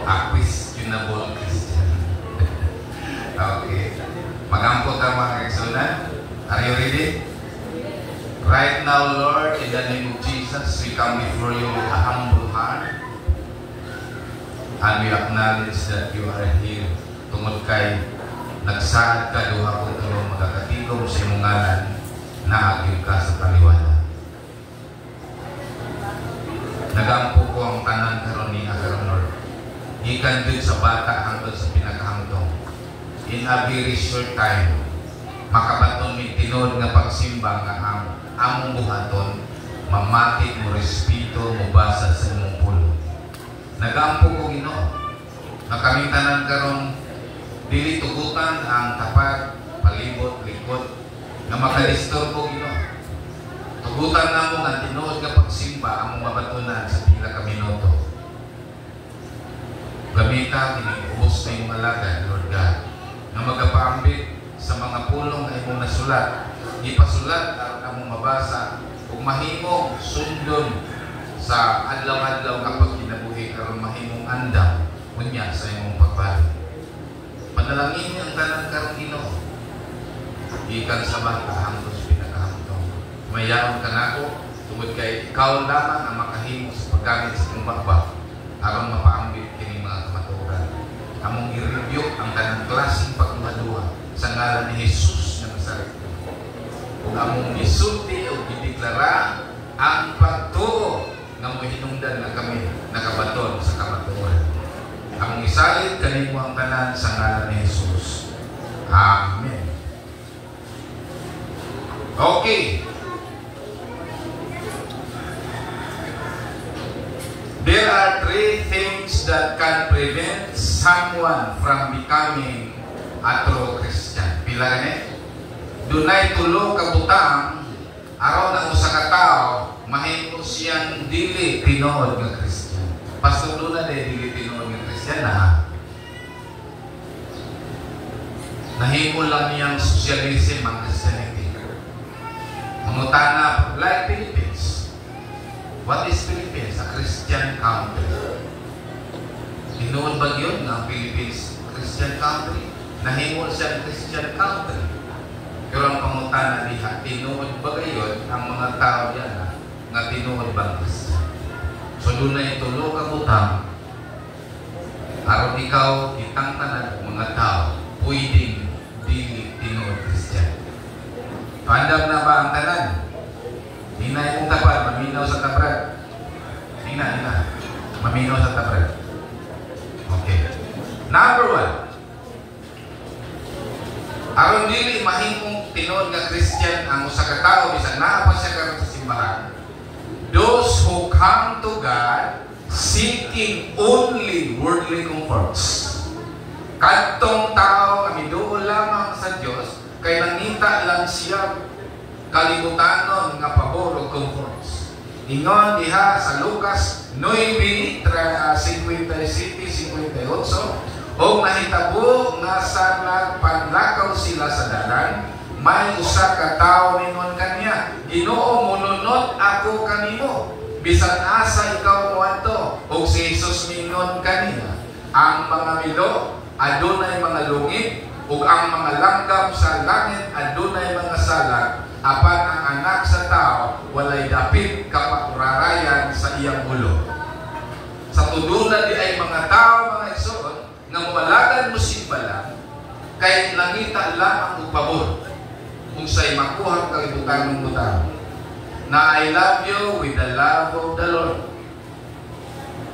A questionable Christian. Okay. Magampot ang mga kaigsunan. Are you ready? Right now, Lord, in the name of Jesus, we come before you with a humble heart. And we acknowledge that you are here. Tungod kay nagsaad ka duha kong tulong magkakatigom sa imong ngalan na agil ka sa paliwanag. Nagampo ko ang tanan karon ni karon, Lord. Ikan din sa bata hangtod sa pinakahangtong. In a very short time, makabaton mi tinod nga pagsimba nga among buhaton, mamati mo respeto mo basa sa imong pulo. Nagampo ko Ginoo, na kaming tanan karon dili tugutan ang tapat, palibot, likod, na makalistor ko Ginoo. Tugutan namo nga tinuod nga pagsimba among mabatunan sa pila ka minuto. Gamita kiniubos na imong alagad, Lord God, na magapaambit sa mga pulong na imong nasulat. Ipasulat aron among mabasa ug mahimong sundon sa adlaw-adlaw kapag kinabuhi karon mahimong andam unya sa imong pagbalik. Panalangin ang tanan karon Ginoo. Ikan sa bata hangtod sa pinakahangtong. Mayaon ka nako tungod kay ikaw lamang ang makahimo sa paggamit sa imong bakbak aron mapaambit kini mga kamatuoran. Among i-review ang tanang klaseng pagduha sa ngalan ni Jesus na Nazaret. Kung among isulti o ideklara ang pagtuo nga mohinungdan na kami nakabaton sa kamatuoran. Among isalit kanimo ang tanan sa ngalan ni Jesus. Amen. Okay. There are three things that can prevent someone from becoming a true Christian. Pila gani? Dunay tulo ka butang aron ang usa ka tawo mahimo siyang dili tinuod nga Christian. Pastor Luna dili tinuod nga Christian na. Nahimo lang niyang socialism ang Christianity. Mangutana like Philippines. What is Philippines? A Christian country. Tinuod ba yun nga Philippines Christian country? Nahimo siya Christian country. Pero ang pangutana diha, tinuod ba gayon ang mga tao diyan nga tinuod ba Christian? So doon na itulo ka butang aron ikaw kitang tanan mga tao pwedeng dili tinuod Christian. Pandam na ba ang tanan? Hinay mong tapad, maminaw sa tabrad. Hina. Maminaw sa tabrad. Okay. Number one. Aron dili mahimong tinuod nga Christian ang usa ka tawo bisan naa pa siya karon sa simbahan. Those who come to God seeking only worldly comforts. Kadtong tao nga miduol lamang sa Dios kay nangita lang siya kalibutanon nga pabor ug comforts. Ingon diha sa Lucas 9:57-58 og nahitabo nga sa nagpanlakaw sila sa dalan, may usa ka tawo ningon kaniya, Ginoo, mununot ako kanimo bisan asa ikaw moadto. Og si Jesus mingon kaniya, ang mga milo adunay mga lungit ug ang mga langgam sa langit adunay mga salag. Apan ang anak sa tao walay dapit kapakurayan sa iyang ulo. Sa tuduna di ay mga tao mga igsoon nga mawalagan mo simbalan kay langita lamang og pabor kung sa'y makuha kalibutan ng butang na I love you with the love of the Lord.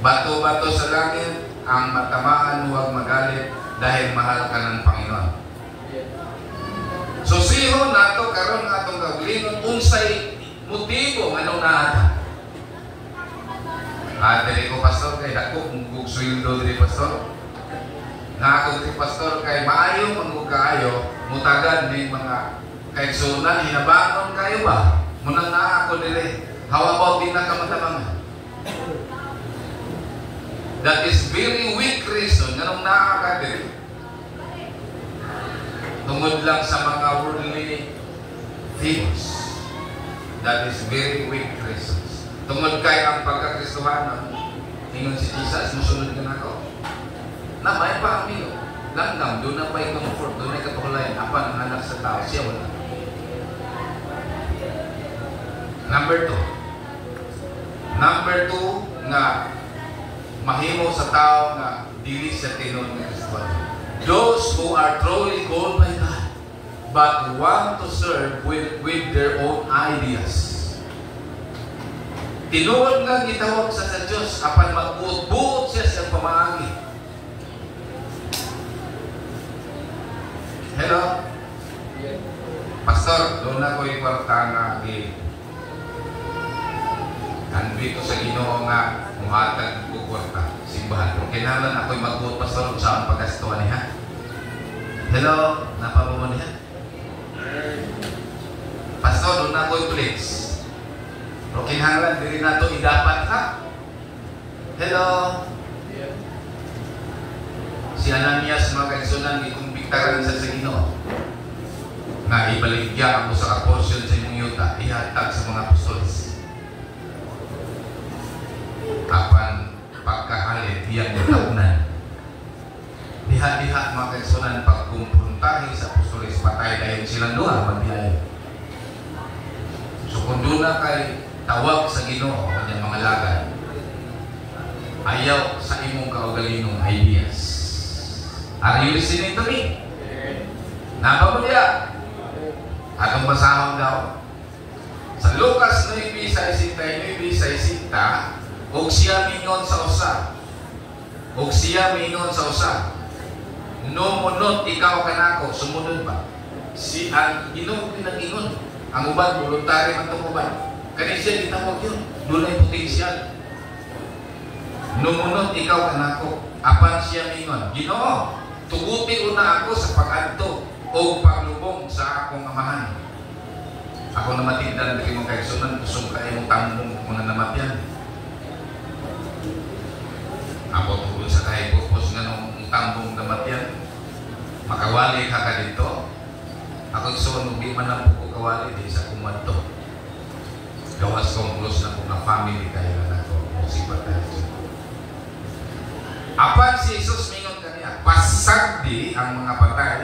Bato-bato sa langit ang matamaan huwag magalit dahil mahal ka ng Panginoon. So siho nato karon nga atong gaglingon unsay motibo nga nung naata. Dili ko pastor kay dako kung sweldo diri pastor. Na ako si pastor kay maayo man kaayo mutagan ning mga kaigsunan hinabangon kayo ba? Munang naa ako dili. How about din nakamatabang? That is very weak reason nga nung naa ka diri. Tungod lang sa mga worldly things. That is very weak reasons. Tungod kay ang pagkakristohanon, ingon si Jesus, musunod ka na ako. na may paamilo. Langgam, doon na pa i-comfort, doon na ikapakulayan. Apan ang anak sa tao, siya wala. Number 2, nga mahimo sa tao nga dili sa tinon nga Kristo. Those who are truly called by God but want to serve with their own ideas. Tinuod nga gitawag sa Diyos apan magbuot siya sa pamaagi. Hello? Pastor, doon na ko ikwarta nga kanbi ko sa Ginoo nga muhatag ko kwarta simbahan. Kung kailangan ako'y magbuot pastor sa ang pagastuhan niya. Hello? Napabumon niya? Pastor, doon na ako'y please. Pero kinahanglan diri na ito idapat ha? Hello? Si Ananias mga kaigsunan ikumbiktaran sa Ginoo nga ibaligya ako sa kaporsyon sa inyong yuta ihatag sa mga apostoles. Apan pagkahalit iyang nataunan. Diha-diha mga kaigsunan pagkumpuntahi sa apostoles patay dahil silang duha magbiyahe. So kung doon na kay tawag sa Ginoo o kanyang mga lagay, ayaw sa imong kaugalingong ideas. Are you listening to me? Napa mo diya? Atong basahon daw. Sa Lucas 9:69, og siya mingon sa usa. Og siya mingon sa usa. Numunot ikaw kanako, sumunod ba? Si ang Ginoo pinag-ingon. Ang uban voluntary man tong uban. Kani siya gitawag yun. Dunay potensyal. Numunot ikaw kanako. Apan siya mingon, Ginoo, tuguti una ako sa pag-adto o paglubong sa akong amahan. Ako na matindan lagi mong kaigsunan, kusong kayo mong tambong mga namatyan. Ako tugod sa kahit pupos nga nung tambong namatyan, makawali ka ka dito. Ako igsuon, di man lang po kawali di sa kumadto. Gawas kong close na po na family kayo na ako. Musibat tayo. Apan si Jesus mingon kaniya, pasagdi ang mga patay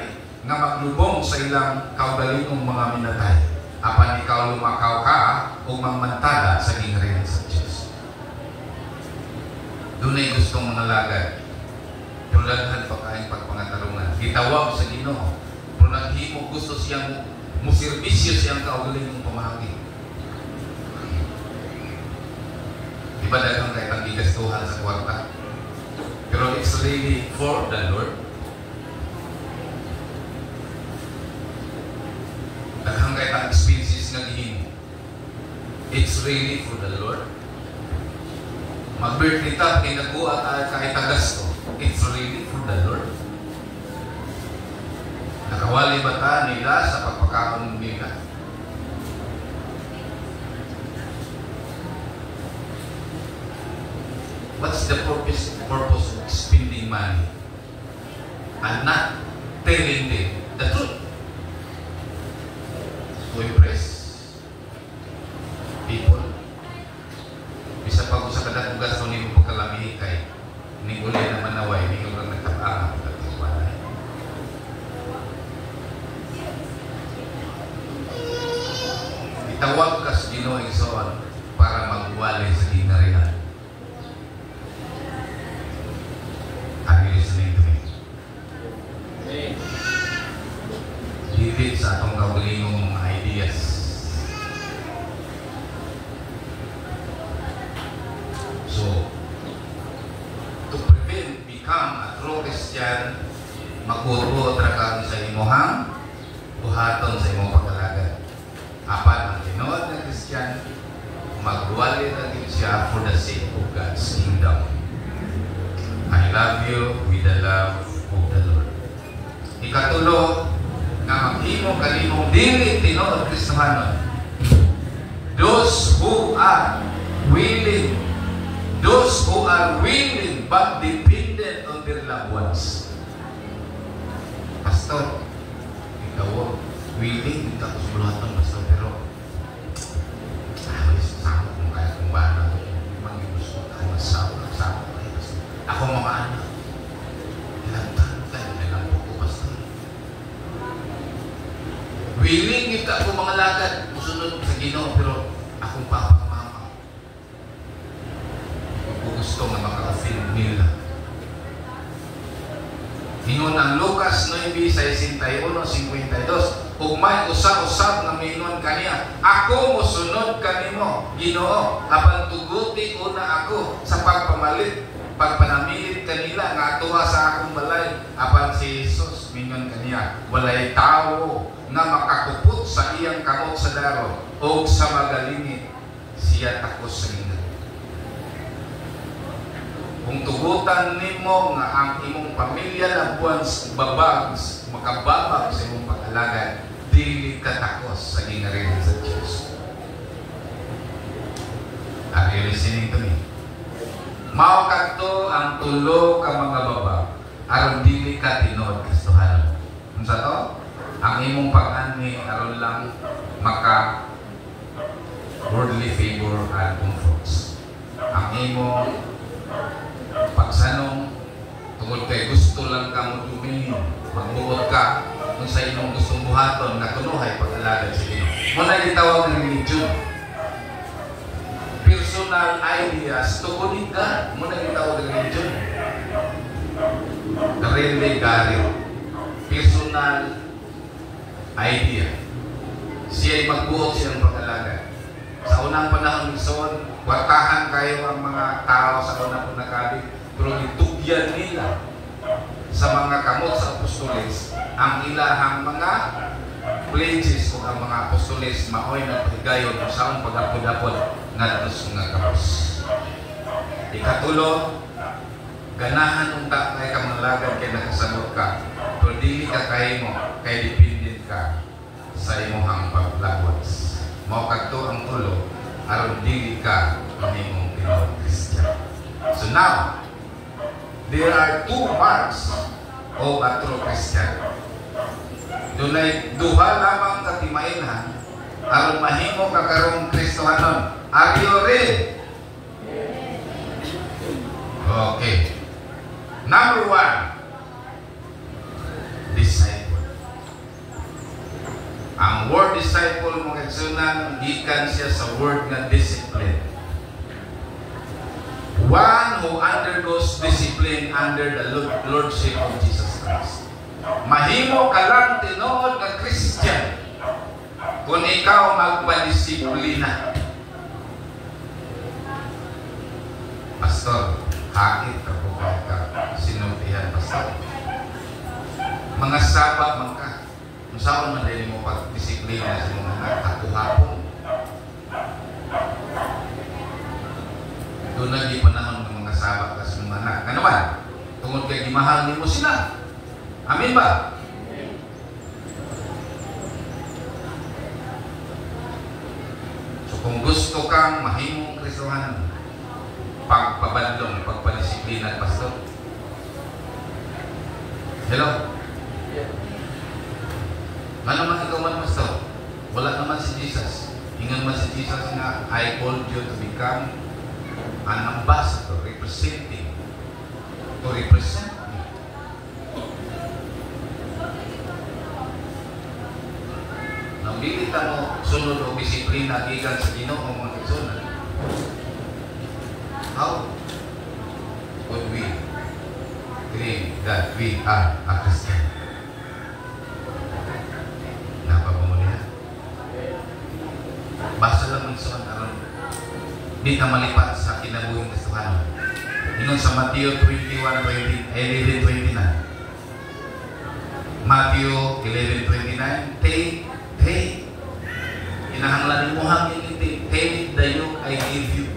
nga maglubong sa ilang kaugalingong mga minatay. Apan ikaw lumakaw ka o magmantada sa gingharian sa Diyos. Dunay gustong mga lagad. Tulaghan pa kaing pagpangatarungan. Gitawag sa Ginoo. Pero naghimo gusto siyang muserbisyo siyang kaugalingong pamahagi. Diba dagang kahit ang gigastuhan sa kwarta? Pero it's really for the Lord. Daghang kahit ang expenses nga gihimo. It's really for the Lord. Mag-birthday ta, kinaguat kahit ang gasto. It's really for the Lord. Nakawali ba ta nila sa pagpakaon nila? What's the purpose of spending money? And not telling them the truth. To impress people. Bisa pag sa kadang gasto ni mo pagkalamihi kay ni uli naman naway, ni ko lang nagtapang ang pagkakasbalay. Itawag ka sa Ginoo igsoon para magwalay sa gingharian. Are you listening to me? Dili sa atong kaugalingong mga ideas. So, to prevent become a true Christian, maguro trakan sa imuhang buhaton sa imong pagkalagad. Apan ang tinuod na Christian, magwali na din siya for the sake of God's kingdom. I love you with the love of the Lord. Ikatulo, nga maghimo kalimong dili tinuod Kristohanon. Those who are willing but dependent on their loved ones. Pastor, ikaw willing kita ko sulatan pastor pero sama kung kaya kung bana to. Mang gusto ako masawa ako mga anak. Willing kita ako mga lagad, musunod sa Ginoo, pero akong papa, mama. Ako gusto nga maka-feel nila. Ingon ang Lucas 9:61-52, kung may usab-usab na mingon kaniya, ako musunod kanimo, Ginoo, apan tuguti una ako sa pagpamalit, pagpanamilit kanila nga atuwa sa akong balay. Apan si Jesus mingon kaniya, walay tawo nga makakupot sa iyang kamot sa daro o sa magalingit siya takos sa gingat. Kung tugutan nimo nga ang imong pamilya na buwan babag, makababag sa imong pag-alagad, dili ka takos sa gingarin sa Diyos. Are you listening to me? Mao kadto ang tulo ka mga babag aron dili ka tinuod Kristohanon. Unsa to? Ang imong pag-ani aron lang maka worldly favor and comforts. Ang imong pagsanong tungod kay gusto lang ka mo dumingin, magbuot ka kung sa imong gustong buhaton na kunuhay pag-alagad sa Ginoo. Muna gitawag ng religion. Personal ideas to believe God. Muna gitawag ng religion. Religare. Personal idea. Siya'y magbuot siyang pag-alagad. Sa unang panahon son, kwartahan kayo ang mga tao sa unang panakabi, pero ditugyan nila sa mga kamot sa apostoles ang ilahang mga pledges o ang mga apostoles maoy na paggayon kung saan pag-apod-apod nga sa mga kapos. Ikatulo, ganahan unta kay kamalagad kay nakasabot ka, pero dili ka kay mo, kay dependent ka sa imong paglagwas. Mao kadto ang tulo aron dili ka mahimong tinuod Kristiyan. So now, there are two parts of a true Christian. Dunay duha lamang katimailhan aron mahimo ka karong Kristohanon. Are you ready? Okay. Number one, disciple. Ang word disciple mo kagsunan, gikan siya sa word nga discipline. One who undergoes discipline under the lordship of Jesus Christ. Mahimo ka lang tinuod nga Christian kung ikaw magpadisiplina. Pastor, hakit ako ka sinumpihan, Pastor. Mga sabat man ka. Kung saan man dahil mo pagdisiplina sa mga nagkatuhapon. Doon naging panahon ng mga sabat sa mga anak. Ano ba? Tungod kay gimahal mo sila. Amin ba? So kung gusto kang mahimong Kristohanon, pagpabadlong, pagpadisiplina, Pastor. Hello? Ano man ikaw man, Pastor? Wala naman si Jesus. Ingan man si Jesus nga, I called you to become an ambassador, representing, to represent me. Nang bilita mo, sunod o disiplina, gikan sa Ginoo mga kaibigan. How would we claim that we are a Christian? Basta lang ng suwan aron di na malipat sa kinabuhing Kristohanon. Ingon sa Matthew 11:29. Matthew 11:29, take. Kinahanglan mo hangin take the yoke I give you.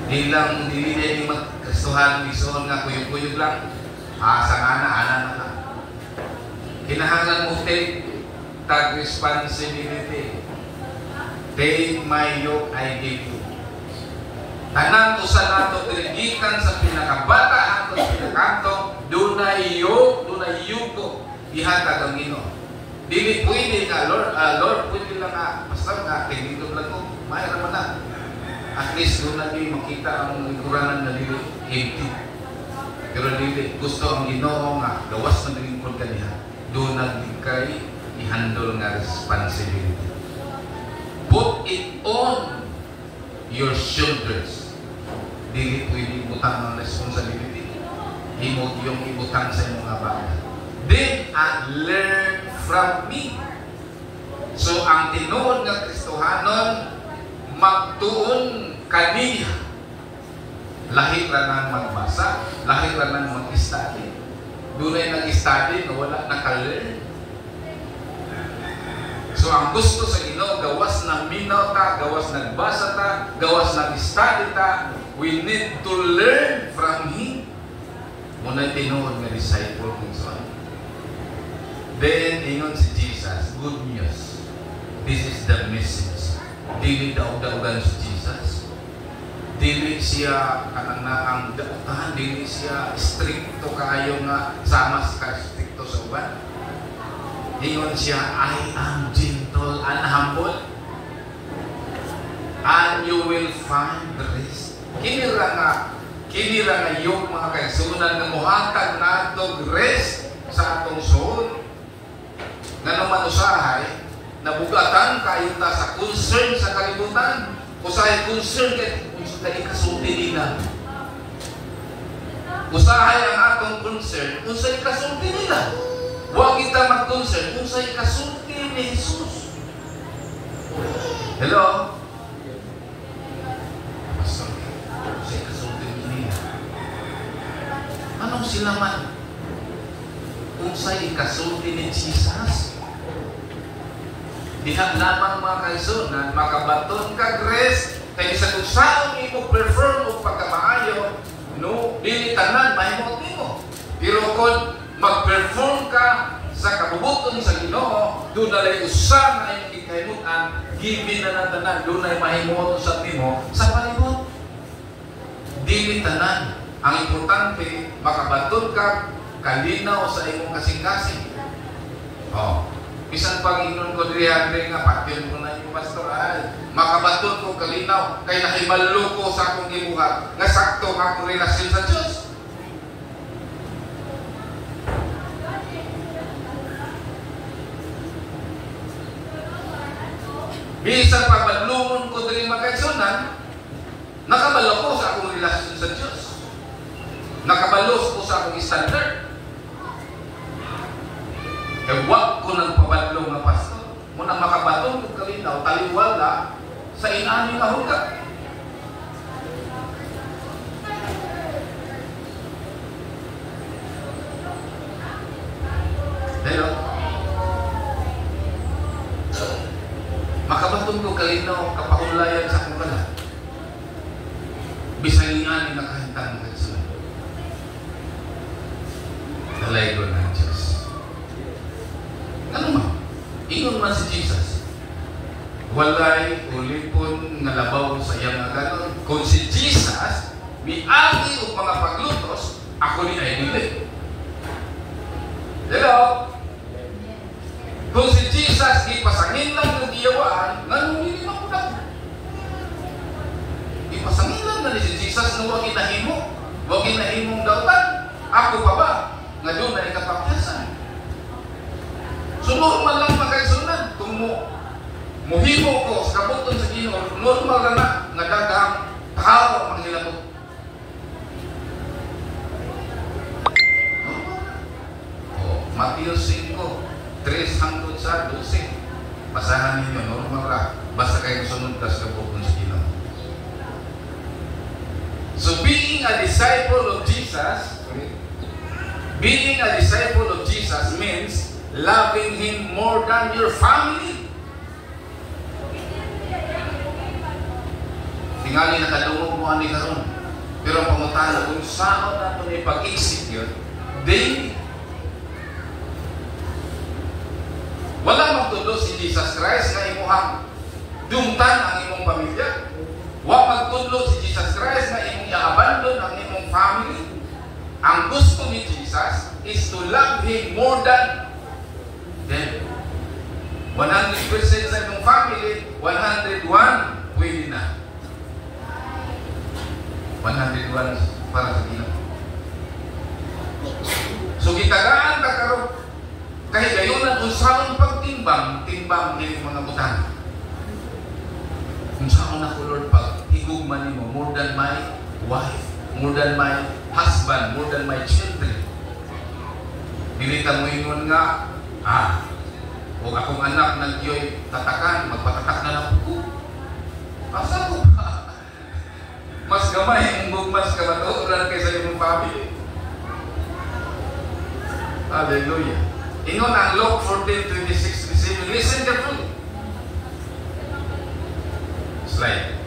Di lang dili ni mag-Kristohanon ison nga kuyog-kuyog lang. Asa ana na. Kinahanglan mo take responsibility. Take my yoke I give you. Tanan usa nato gikan sa pinakabata hangtod sa pinakanto, dunay yoke, dunay yugo ihatag ang Ginoo. Dili pwede nga Lord pwede lang nga pastor nga kay dito lang ko may raman na. At least doon na makita ang kuranan na dili empty. Pero dili gusto ang Ginoo nga gawas na lingkod kaniya. doon na kay i-handle nga responsibility. Put it on your shoulders. Dili pwede ibutang ng responsibility. Himot yung ibutang sa imong abada. Then, learn from me. So, ang tinuod nga Kristohanon, magtuon kaniya. Lahi ra nang magbasa, lahi ra nang mag-study. Dunay nag-study na wala naka-learn. So, ang gusto sa Ginoo, gawas ng minaw ta, gawas nagbasa ta, gawas nag-study ta, we need to learn from Him. Muna tinuod nga disciple kung saan. Then, ingon si Jesus, good news. This is the message. Dili daog-daogan si Jesus. Dili siya kanang daogan, dili siya stricto kaayo nga sama sa stricto sa uban. Ingon siya, I am gentle and humble, and you will find rest. Kinira nga yung mga kaigsunan nga muhatag natog rest sa atong soul. Nga naman usahay, nabugatan kayo ta sa concern sa kalibutan. Usahay concern kay kasulti nila. Usahay ang atong concern kung sa kasulti nila. Huwag kita mag-concern kung sa kasulti ni Jesus. Hello? Pastor, sa kasulti nila. Anong sila man? Kung sa kasulti ni Jesus, diha lamang mga kaisunan, makabaton ka rest, kaya sa kung saan mo perform o pagkamaayo, no, dili tanan, mahimot mo. Pero kung mag-perform ka sa kabubuton sa Ginoo, doon na usa na yung ikahimutan, given na tanan, doon na mahimot sa mo sa palibot. Dili tanan. Ang importante, makabaton ka, kalinaw sa imong kasing-kasing. Bisan pag inon ko diri nga patyon ko na yung pastoral, makabaton ko kalinaw, kay nakibalo ko sa akong gibuhat, nga sakto nga akong relasyon sa Diyos. Bisan pag badlungon ko diri magkaigsunan, nakabalo ko sa akong relasyon sa Diyos. Nakabalo ko sa akong standard. Huwag ko nang pabadlong na pastor. Muna makabatong ko kalinaw, taliwala sa inani nga huga. Hello? Makabatong ko kalinaw, kapahulayan sa akong kalat. Bisay inani na kahintang ng Diyos. Dalay ko ng Diyos. Ano man? Ingon man si Jesus. Walay ulipon nga labaw sa iyang aganon. Kung si Jesus miagi o mga paglutos, ako ni ay dili. Hello? Kung si Jesus ipasangin lang ng giyawaan, nganong hindi mapunag? Ipasangin lang na ni si Jesus na huwag inahimo. Huwag inahimong dautan. Ako pa ba? Nga doon na ikapakyasan. So normal lang magkaisunan. Kung muhimo ko sa kabuton sa Ginoo, normal na nga daghang tao ang hilabot. Matthew 5, 3 hangtod sa 12. Basahan ninyo, normal ra. Basta kayo sunod ka sa kabuton sa Ginoo. So being a disciple of Jesus means loving Him more than your family. Tingali nakadungog mo ani karon. Pero ang pangutana kung saan nato ni pag-execute daily. Wala magtudo si Jesus Christ nga imuhang dumtan ang imong pamilya. Wa magtudlo si Jesus Christ nga imong i-abandon ang imong family. Ang gusto ni Jesus is to love Him more than them. 100% sa imong family, 101 pwede na. 101 para sa Ginoo. So gitagaan ka karon kay timbang ng mga butang. Kung saan ako, Lord, pag higugman mo, more than my wife, more than my husband, more than my children. Dilitan mo ingon nga, kung akong anak ng iyo'y tatakan, magpatatak na lang ko. Asa ko ba? Mas gamay ang bugmas ka matutulan kaysa yung family. Hallelujah. Ingon ang Luke 14:26-27. Listen carefully. Slide.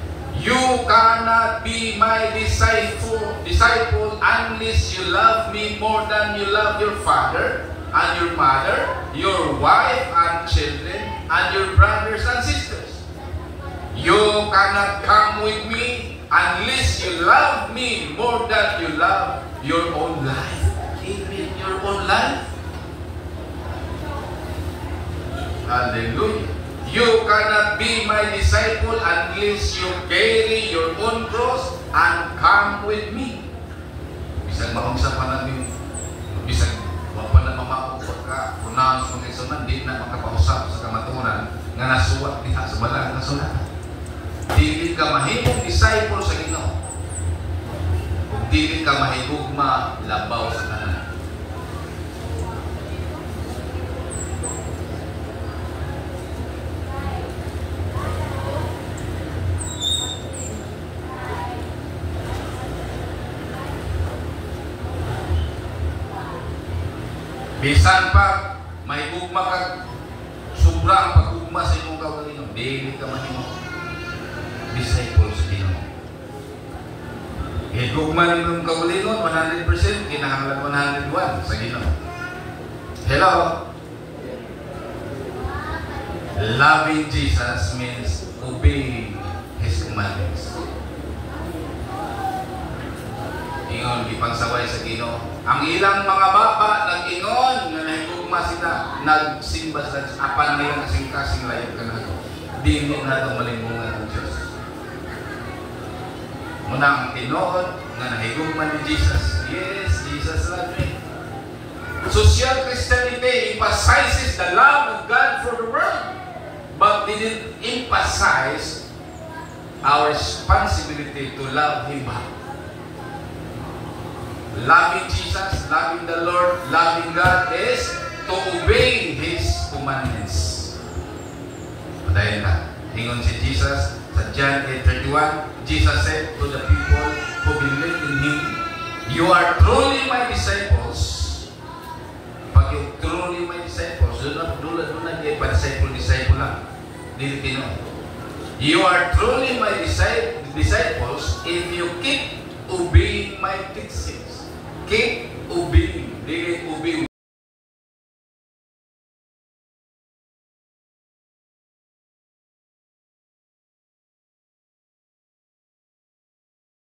You cannot be my disciple unless you love me more than you love your father and your mother, your wife and children, and your brothers and sisters. You cannot come with me unless you love me more than you love your own life. Even your own life. Hallelujah. You cannot be my disciple unless you carry your own cross and come with me. Bisag maungsa pa namin, bisag wala pa na mamaukot ka, pronounce mo kayo sunan, di na makapausap sa kamaturan nga nasuwat diha sa balang nga sunan. Dili ka mahimong disciple sa Ginoo. Kung dili ka mahigugma, labaw sa tanan. Bisan pa, may gugma ka, sobrang pag-gugma sa imong kaugalingon, dili ka mahimong disciple sa Ginoo. Gugma ni imong kaugalingon, 100%, kinahanglan 101 sa Ginoo. Hello? Loving Jesus means obeying His commandments. Ingon, ipangsaway sa Ginoo. Ang ilang mga baba nag-ingon nga nahigugma sila, nagsimba sa apan nilang kasing-kasing layog ka na ito. Dili na ito malimungan ng Diyos. Munang tinood nga nahigugma ni Jesus. Yes, Jesus loved me. Social Christianity emphasizes the love of God for the world, but didn't emphasize our responsibility to love Him back. Loving Jesus, loving the Lord, loving God is to obey His commandments. Dahil na, hingon si Jesus sa John 8:31, Jesus said to the people who believe in Him, you are truly my disciples. Pag yung truly my disciples, doon na kayo pa-disciple lang. Dili tino. You are truly my disciples if you keep obeying my teachings. Keep